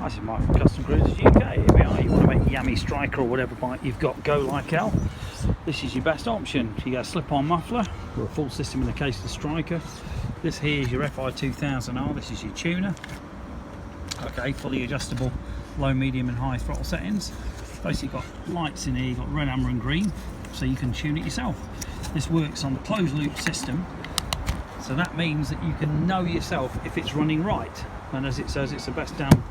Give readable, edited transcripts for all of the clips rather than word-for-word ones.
This is Mike from Custom Cruisers UK. Here we are. You want to make Yamaha Stryker or whatever bike you've got go like hell. This is your best option. You get a slip-on muffler or a full system in the case of the Stryker. This here is your Fi2000R. This is your tuner. Okay, fully adjustable low, medium and high throttle settings. Basically got lights in here, you've got red, amber and green, so you can tune it yourself. This works on the closed loop system, so that means that you can know yourself if it's running right. And as it says, it's the best damn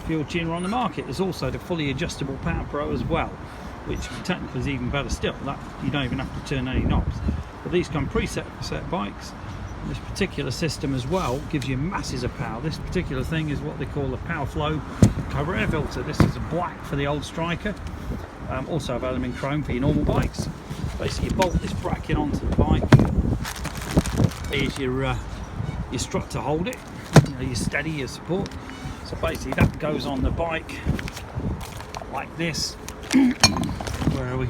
fuel tuner on the market. There's also the fully adjustable PowrFlo as well, which technically is even better still. That you don't even have to turn any knobs. But these come preset for set bikes. And this particular system as well gives you masses of power. This particular thing is what they call the PowrFlo Cobra air filter. This is a black for the old Stryker. Also available in chrome for your normal bikes. Basically, you bolt this bracket onto the bike. Here's your strut to hold it. You know, your steady, your support. So basically that goes on the bike like this. Where are we?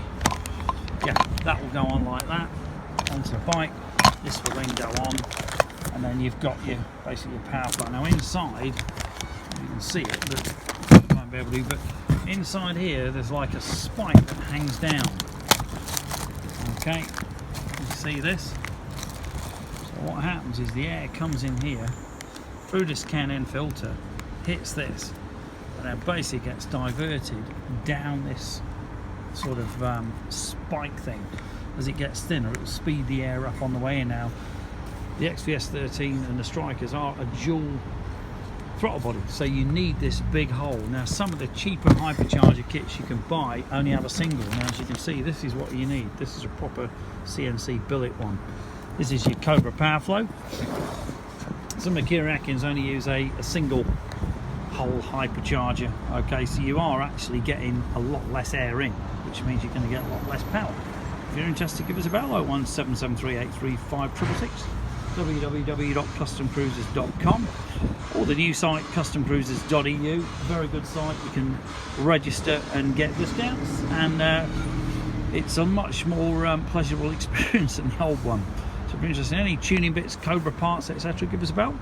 Yeah, that will go on like that onto the bike. This will then go on, and then you've got your basically your PowrFlo. Now inside, you can see it, but you won't be able to. But inside here, there's like a spike that hangs down. Okay, you see this? So what happens is the air comes in here through this can filter, hits this, and then basically gets diverted down this sort of spike thing. As it gets thinner, it will speed the air up on the way in. Now the XVS13 and the Strykers are a dual throttle body, so you need this big hole. Now some of the cheaper hypercharger kits you can buy only have a single. Now as you can see, this is what you need. This is a proper CNC billet one. This is your Cobra PWR-FLO. Some of the Kiriakins only use a single hole hypercharger. Okay, so you are actually getting a lot less air in, which means you're going to get a lot less power. If you're interested, give us a bell, 01773835666, www.customcruisers.com, or the new site customcruisers.eu. Very good site. You can register and get discounts, and it's a much more pleasurable experience than the old one. So if you're interested in any tuning bits, Cobra parts, etc., give us a bell.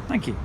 Thank you.